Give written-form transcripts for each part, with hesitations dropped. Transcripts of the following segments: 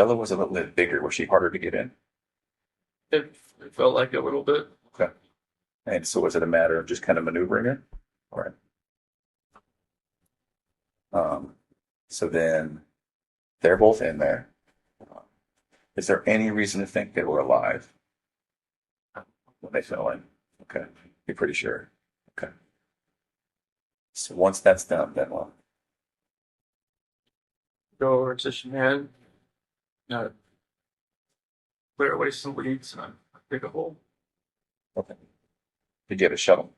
Ella was a little bit bigger. Was she harder to get in? It felt like a little bit. Okay. And so was it a matter of just kind of maneuvering it? All right. Um, so then they're both in there. Is there any reason to think they were alive when they fell in? Okay. You're pretty sure. Okay. So once that's done, then what? Go over to Shanann, uh, clear away some weeds, and dig a hole. Okay. Did you have a shovel?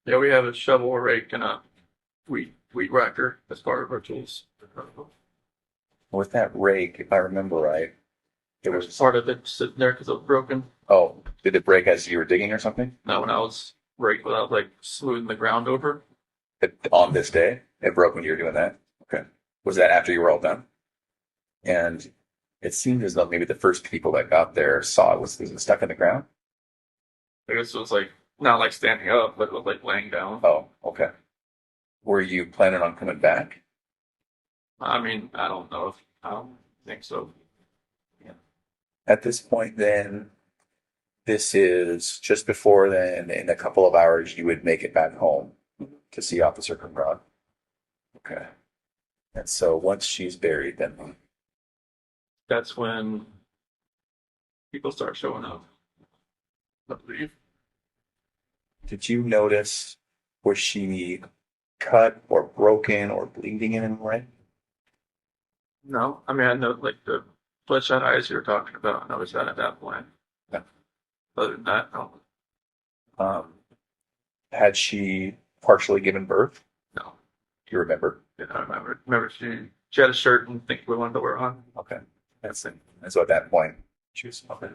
Yeah, we have a shovel, a rake, and a weed whacker as part of our tools. With that rake, if I remember right, it There's was, part of it sitting there because it was broken. oh, did it break as you were digging or something? Now, when I was raking, without like smoothing the ground over. On this day, it broke when you were doing that? Okay. Was that after you were all done? And it seemed as though maybe the first people that got there saw it. Was it stuck in the ground? I guess it was like not like standing up, but it was like laying down. Oh, okay. Were you planning on coming back? I mean, I don't know if I don't think so. Yeah. At this point, then, this is just before then, in a couple of hours, you would make it back home to see Officer Conrad. Okay. And so once she's buried, then That's when people start showing up, I believe. did you notice, was she cut or broken or bleeding in any way? No, I mean I know like the bloodshot eyes you were talking about. I noticed that at that point. No. Other than that, no, Um, had she partially given birth? no. Do you remember? Yeah, I remember. Remember she had a shirt and think we wanted to wear on. Okay. That's it. And so at that point, she was okay.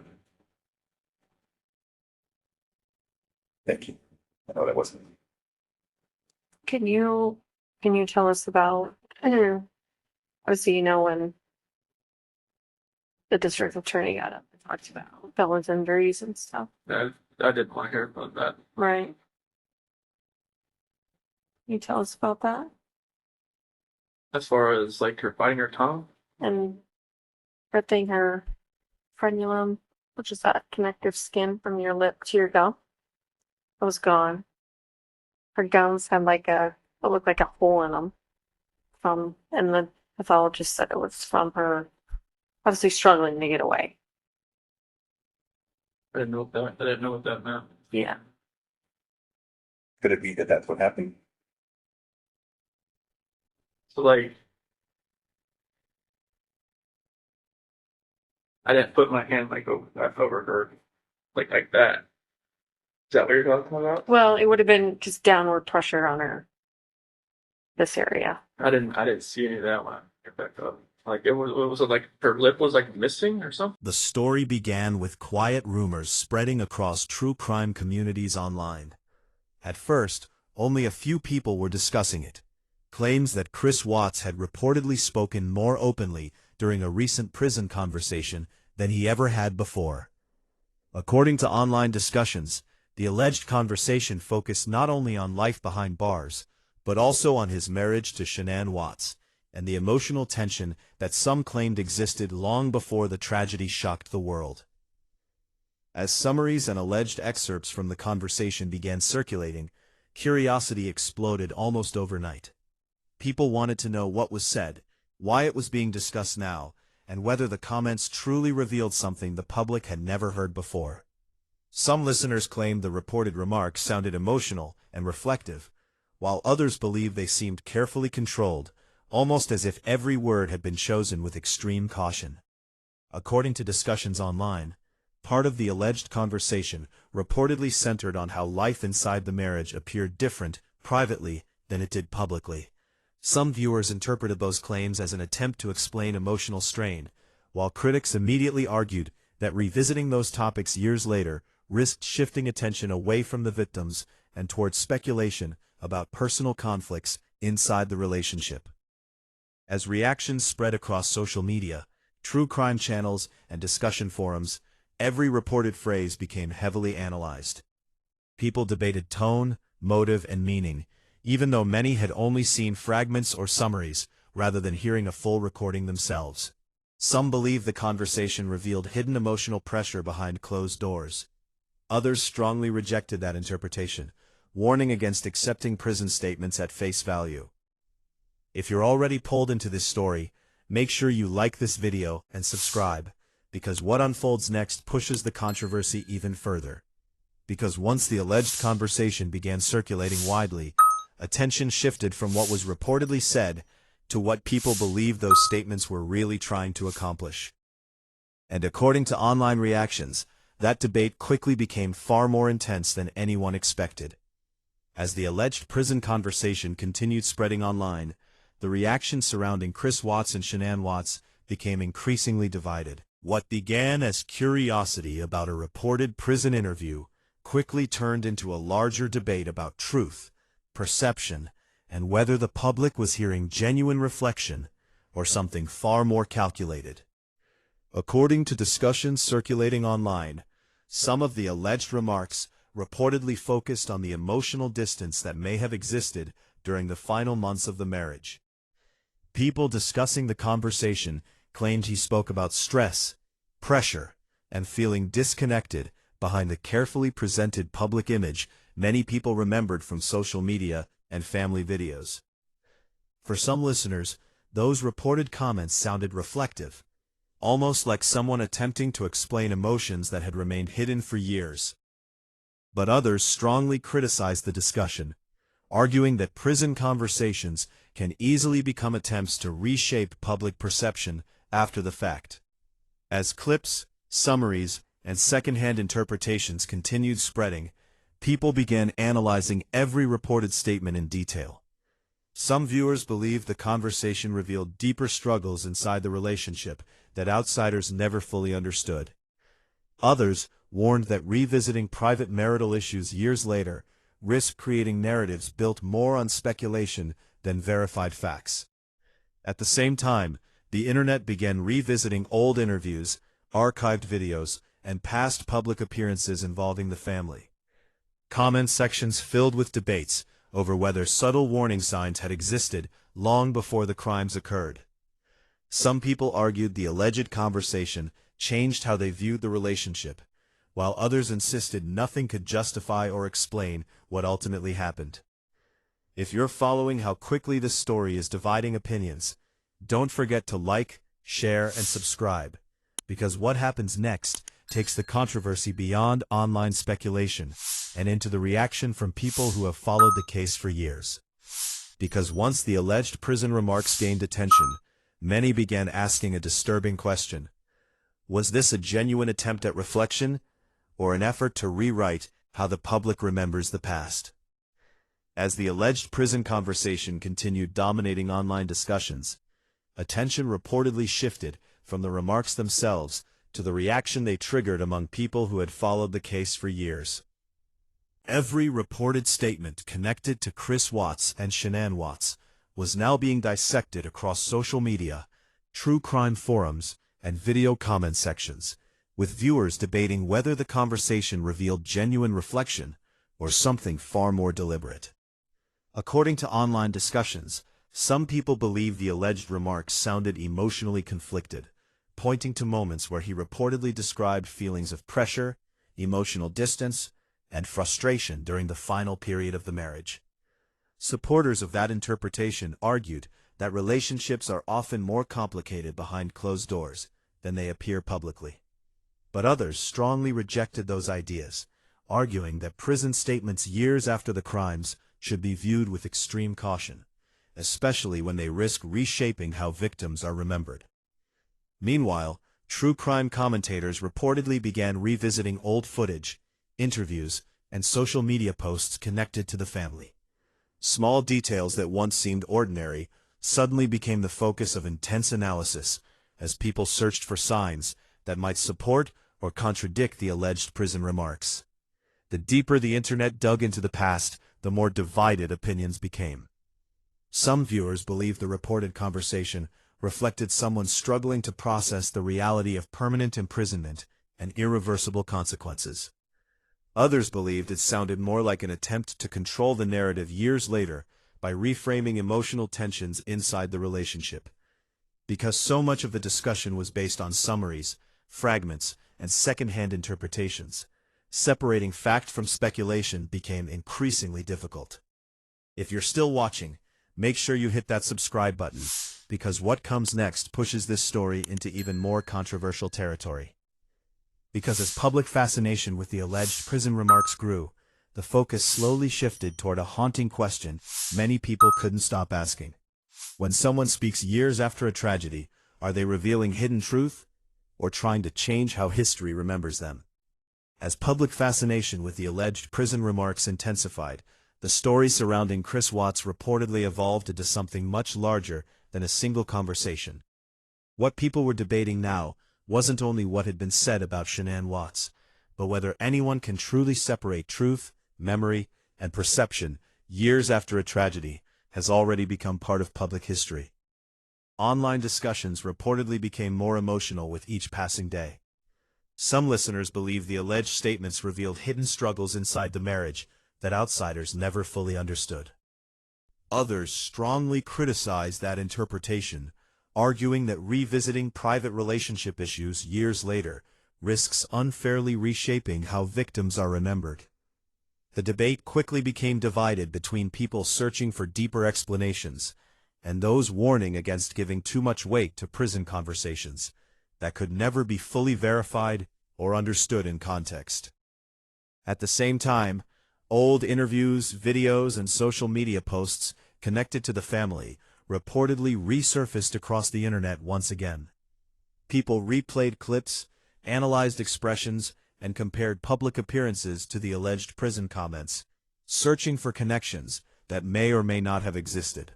Thank you. I know that wasn't. Can you can you tell us about obviously when the district attorney got up and talked about Bella's injuries and stuff, I didn't want to hear about that. right? Can you tell us about that? As far as like her biting her tongue, And ripping her frenulum, which is that connective skin from your lip to your gum, it was gone. Her gums had it looked like a hole in them and the pathologist said it was from her obviously struggling to get away. I didn't know what that meant. Yeah. Could it be that that's what happened? So like I didn't put my hand like over her like that. Is that what you're talking about? Well, it would have been just downward pressure on this area. I didn't see any of that when I got back up. Like was it like her lip was like missing or something? The story began with quiet rumors spreading across true crime communities online. At first, only a few people were discussing it. Claims that Chris Watts had reportedly spoken more openly during a recent prison conversation than he ever had before. According to online discussions, the alleged conversation focused not only on life behind bars, but also on his marriage to Shanann Watts, and the emotional tension that some claimed existed long before the tragedy shocked the world. As summaries and alleged excerpts from the conversation began circulating, curiosity exploded almost overnight. People wanted to know what was said, why it was being discussed now, and whether the comments truly revealed something the public had never heard before. Some listeners claimed the reported remarks sounded emotional and reflective, while others believed they seemed carefully controlled, almost as if every word had been chosen with extreme caution. According to discussions online, part of the alleged conversation reportedly centered on how life inside the marriage appeared different privately than it did publicly. Some viewers interpreted those claims as an attempt to explain emotional strain, while critics immediately argued that revisiting those topics years later risked shifting attention away from the victims and towards speculation about personal conflicts inside the relationship. As reactions spread across social media, true crime channels, and discussion forums, every reported phrase became heavily analyzed. People debated tone, motive, and meaning, even though many had only seen fragments or summaries rather than hearing a full recording themselves. Some believe the conversation revealed hidden emotional pressure behind closed doors. Others strongly rejected that interpretation, warning against accepting prison statements at face value. If you're already pulled into this story, make sure you like this video and subscribe, because what unfolds next pushes the controversy even further. Because once the alleged conversation began circulating widely, attention shifted from what was reportedly said to what people believed those statements were really trying to accomplish. And according to online reactions, that debate quickly became far more intense than anyone expected. As the alleged prison conversation continued spreading online, the reaction surrounding Chris Watts and Shanann Watts became increasingly divided. What began as curiosity about a reported prison interview quickly turned into a larger debate about truth, perception, and whether the public was hearing genuine reflection or something far more calculated. According to discussions circulating online, some of the alleged remarks reportedly focused on the emotional distance that may have existed during the final months of the marriage. People discussing the conversation claimed he spoke about stress, pressure, and feeling disconnected behind the carefully presented public image many people remembered from social media and family videos. For some listeners, those reported comments sounded reflective, almost like someone attempting to explain emotions that had remained hidden for years. But others strongly criticized the discussion, arguing that prison conversations can easily become attempts to reshape public perception after the fact. As clips, summaries, and secondhand interpretations continued spreading, people began analyzing every reported statement in detail. Some viewers believed the conversation revealed deeper struggles inside the relationship that outsiders never fully understood. Others warned that revisiting private marital issues years later risked creating narratives built more on speculation than verified facts. At the same time, the internet began revisiting old interviews, archived videos, and past public appearances involving the family. Comment sections filled with debates over whether subtle warning signs had existed long before the crimes occurred. Some people argued the alleged conversation changed how they viewed the relationship, while others insisted nothing could justify or explain what ultimately happened. If you're following how quickly this story is dividing opinions, don't forget to like, share, and subscribe, because what happens next takes the controversy beyond online speculation and into the reaction from people who have followed the case for years. Because once the alleged prison remarks gained attention, many began asking a disturbing question. Was this a genuine attempt at reflection, or an effort to rewrite how the public remembers the past? As the alleged prison conversation continued dominating online discussions, attention reportedly shifted from the remarks themselves to the reaction they triggered among people who had followed the case for years. Every reported statement connected to Chris Watts and Shanann Watts was now being dissected across social media, true crime forums, and video comment sections, with viewers debating whether the conversation revealed genuine reflection or something far more deliberate. According to online discussions, some people believe the alleged remarks sounded emotionally conflicted, pointing to moments where he reportedly described feelings of pressure, emotional distance, and frustration during the final period of the marriage. Supporters of that interpretation argued that relationships are often more complicated behind closed doors than they appear publicly. But others strongly rejected those ideas, arguing that prison statements years after the crimes should be viewed with extreme caution, especially when they risk reshaping how victims are remembered. Meanwhile, true crime commentators reportedly began revisiting old footage, interviews, and social media posts connected to the family. Small details that once seemed ordinary suddenly became the focus of intense analysis as people searched for signs that might support or contradict the alleged prison remarks. The deeper the internet dug into the past, the more divided opinions became. Some viewers believed the reported conversation reflected someone struggling to process the reality of permanent imprisonment and irreversible consequences. Others believed it sounded more like an attempt to control the narrative years later by reframing emotional tensions inside the relationship. Because so much of the discussion was based on summaries, fragments, and second-hand interpretations, separating fact from speculation became increasingly difficult. If you're still watching, make sure you hit that subscribe button, because what comes next pushes this story into even more controversial territory. Because as public fascination with the alleged prison remarks grew, the focus slowly shifted toward a haunting question many people couldn't stop asking. When someone speaks years after a tragedy, are they revealing hidden truth, or trying to change how history remembers them? As public fascination with the alleged prison remarks intensified, the story surrounding Chris Watts reportedly evolved into something much larger than a single conversation. What people were debating now wasn't only what had been said about Shanann Watts, but whether anyone can truly separate truth, memory, and perception years after a tragedy has already become part of public history. Online discussions reportedly became more emotional with each passing day. Some listeners believe the alleged statements revealed hidden struggles inside the marriage that outsiders never fully understood. Others strongly criticized that interpretation, arguing that revisiting private relationship issues years later risks unfairly reshaping how victims are remembered. The debate quickly became divided between people searching for deeper explanations and those warning against giving too much weight to prison conversations that could never be fully verified or understood in context. At the same time, old interviews, videos, and social media posts connected to the family reportedly resurfaced across the internet once again. People replayed clips, analyzed expressions, and compared public appearances to the alleged prison comments, searching for connections that may or may not have existed.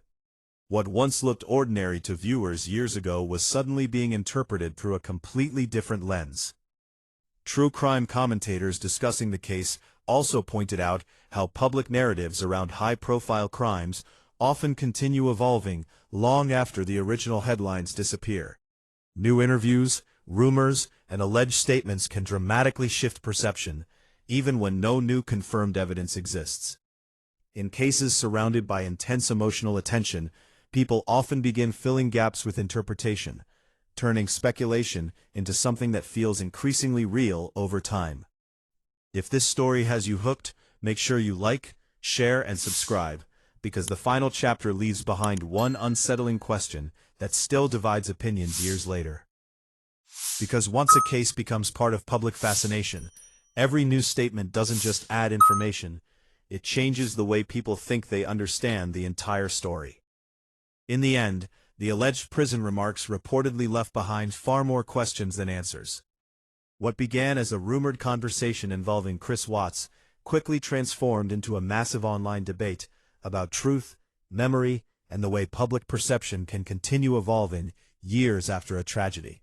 What once looked ordinary to viewers years ago was suddenly being interpreted through a completely different lens. True crime commentators discussing the case also pointed out how public narratives around high-profile crimes often continue evolving long after the original headlines disappear. New interviews, rumors, and alleged statements can dramatically shift perception, even when no new confirmed evidence exists. In cases surrounded by intense emotional attention, people often begin filling gaps with interpretation, turning speculation into something that feels increasingly real over time. If this story has you hooked, make sure you like, share, and subscribe, because the final chapter leaves behind one unsettling question that still divides opinions years later. Because once a case becomes part of public fascination, every new statement doesn't just add information, it changes the way people think they understand the entire story. In the end, the alleged prison remarks reportedly left behind far more questions than answers. What began as a rumored conversation involving Chris Watts quickly transformed into a massive online debate about truth, memory, and the way public perception can continue evolving years after a tragedy.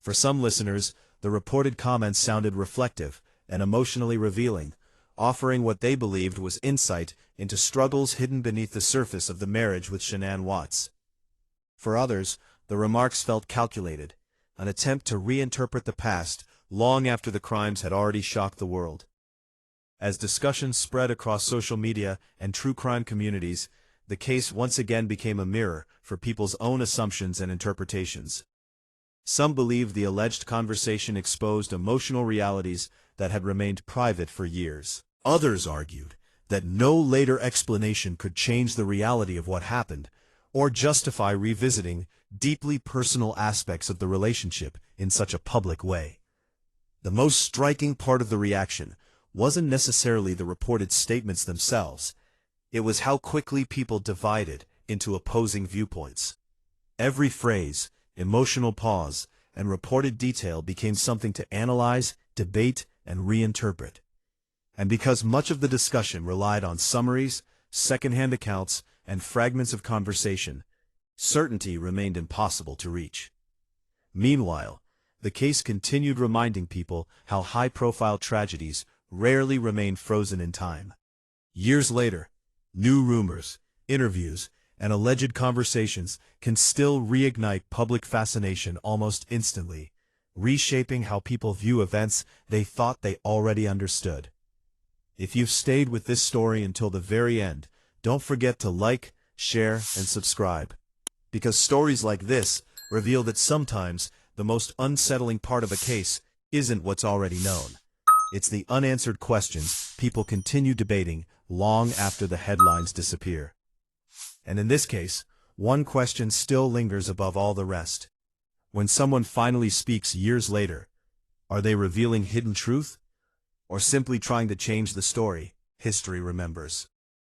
For some listeners, the reported comments sounded reflective and emotionally revealing, offering what they believed was insight into struggles hidden beneath the surface of the marriage with Shanann Watts. For others, the remarks felt calculated, an attempt to reinterpret the past long after the crimes had already shocked the world. As discussions spread across social media and true crime communities, the case once again became a mirror for people's own assumptions and interpretations. Some believed the alleged conversation exposed emotional realities that had remained private for years. Others argued that no later explanation could change the reality of what happened, or justify revisiting deeply personal aspects of the relationship in such a public way. The most striking part of the reaction wasn't necessarily the reported statements themselves. It was how quickly people divided into opposing viewpoints. Every phrase, emotional pause, and reported detail became something to analyze, debate, and reinterpret. And because much of the discussion relied on summaries, second-hand accounts, and fragments of conversation, certainty remained impossible to reach. Meanwhile, the case continued reminding people how high-profile tragedies rarely remain frozen in time. Years later, new rumors, interviews, and alleged conversations can still reignite public fascination almost instantly, reshaping how people view events they thought they already understood. If you've stayed with this story until the very end, don't forget to like, share, and subscribe, because stories like this reveal that sometimes the most unsettling part of a case isn't what's already known. It's the unanswered questions people continue debating long after the headlines disappear. And in this case, one question still lingers above all the rest. When someone finally speaks years later, are they revealing hidden truth? Or simply trying to change the story history remembers?